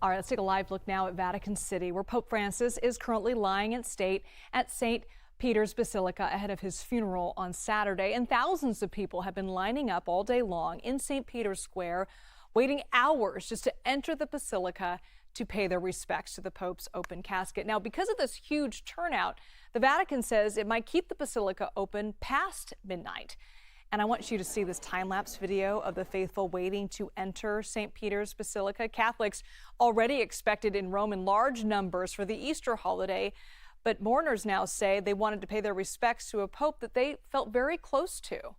All right, let's take a live look now at Vatican City, where Pope Francis is currently lying in state at St. Peter's Basilica ahead of his funeral on Saturday. And thousands of people have been lining up all day long in St. Peter's Square, waiting hours just to enter the Basilica to pay their respects to the Pope's open casket. Now, because of this huge turnout, the Vatican says it might keep the Basilica open past midnight. And I want you to see this time-lapse video of the faithful waiting to enter St. Peter's Basilica. Catholics already expected in Rome in large numbers for the Easter holiday, but mourners now say they wanted to pay their respects to a pope that they felt very close to.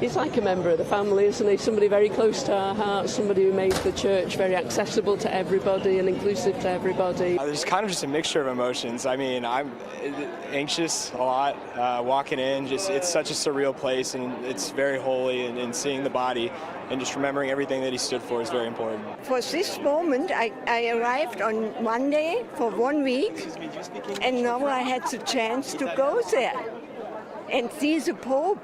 He's like a member of the family, isn't he? Somebody very close to our hearts, somebody who made the church very accessible to everybody and inclusive to everybody. There's kind of just a mixture of emotions. I mean, I'm anxious a lot walking in. It's such a surreal place, and it's very holy, and seeing the body and just remembering everything that he stood for is very important. For this moment, I arrived on Monday for 1 week, and now I had the chance to go there and see the Pope.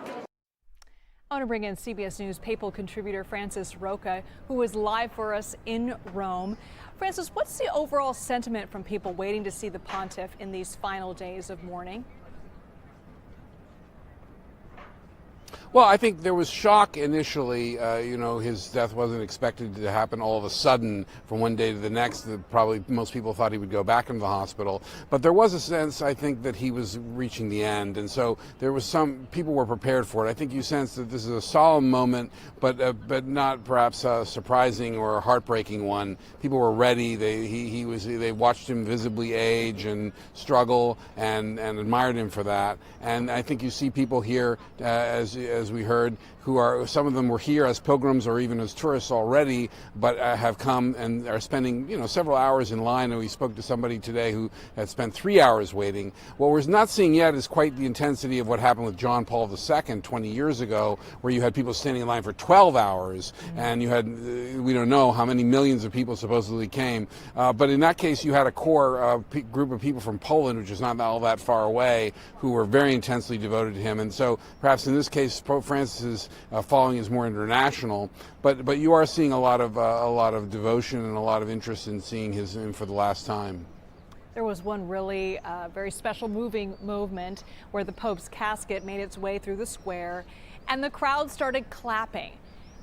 I want to bring in CBS News papal contributor Francis Rocca, who is live for us in Rome. Francis, what's the overall sentiment from people waiting to see the pontiff in these final days of mourning? Well, I think there was shock initially. His death wasn't expected to happen all of a sudden from one day to the next. Probably most people thought he would go back into the hospital. But there was a sense, I think, that he was reaching the end. And so there was people were prepared for it. I think you sense that this is a solemn moment, but not perhaps a surprising or a heartbreaking one. People were ready. They watched him visibly age and struggle and admired him for that. And I think you see people here, as we heard, some of them were here as pilgrims or even as tourists already, but have come and are spending, several hours in line. And we spoke to somebody today who had spent 3 hours waiting. What we're not seeing yet is quite the intensity of what happened with John Paul II 20 years ago, where you had people standing in line for 12 hours, and you had, we don't know how many millions of people supposedly came. But in that case, you had a core group of people from Poland, which is not all that far away, who were very intensely devoted to him. And so perhaps in this case, Pope Francis' following is more international, but you are seeing a lot of devotion and a lot of interest in seeing him for the last time. There was one really very special moving movement where the Pope's casket made its way through the square and the crowd started clapping.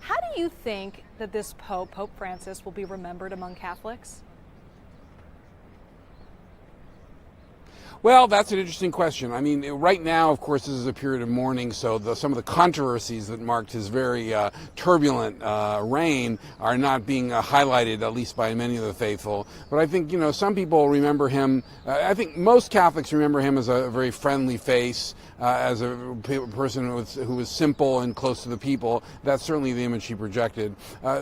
How do you think that this Pope Francis, will be remembered among Catholics? Well, that's an interesting question. I mean, right now, of course, this is a period of mourning, so some of the controversies that marked his very turbulent reign are not being highlighted, at least by many of the faithful. But I think, some people remember him, I think most Catholics remember him as a very friendly face, as a person who was simple and close to the people. That's certainly the image he projected.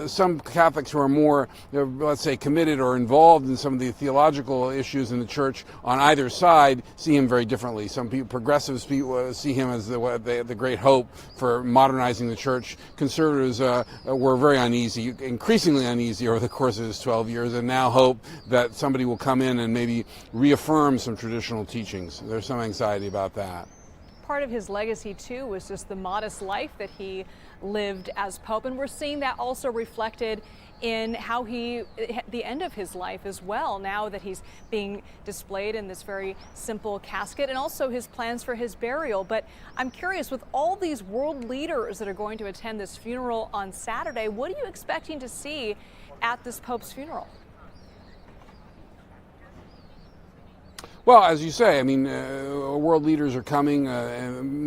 Some Catholics who are more, let's say, committed or involved in some of the theological issues in the church on either side see him very differently. Some people, progressives, see him as the great hope for modernizing the church. Conservatives were very uneasy, increasingly uneasy over the course of his 12 years, and now hope that somebody will come in and maybe reaffirm some traditional teachings. There's some anxiety about that. Part of his legacy, too, was just the modest life that he lived as Pope, and we're seeing that also reflected in how the end of his life as well, now that he's being displayed in this very simple casket, and also his plans for his burial. But I'm curious, with all these world leaders that are going to attend this funeral on Saturday, what are you expecting to see at this Pope's funeral? Well, as you say, I mean, world leaders are coming.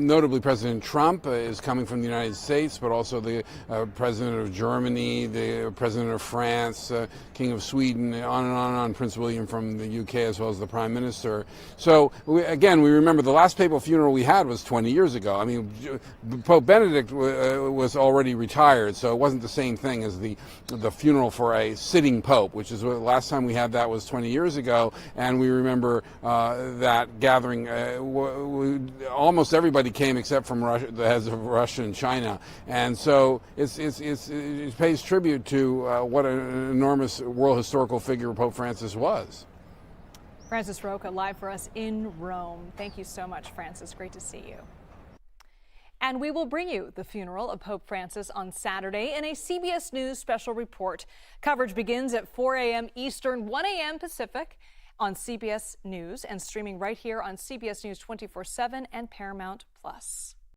Notably, President Trump is coming from the United States, but also the President of Germany, the President of France, King of Sweden, on and on and on, Prince William from the UK, as well as the Prime Minister. So, again, we remember the last papal funeral we had was 20 years ago. I mean, Pope Benedict was already retired, so it wasn't the same thing as the funeral for a sitting pope, which is what the last time we had that was 20 years ago, and we remember that gathering, almost everybody came except from Russia, the heads of Russia and China, and so it pays tribute to what an enormous world historical figure Pope Francis was. Francis Rocca, live for us in Rome. Thank you so much, Francis. Great to see you. And we will bring you the funeral of Pope Francis on Saturday in a CBS News special report. Coverage begins at 4 a.m. Eastern, 1 a.m. Pacific on CBS News and streaming right here on CBS News 24/7 and Paramount Plus.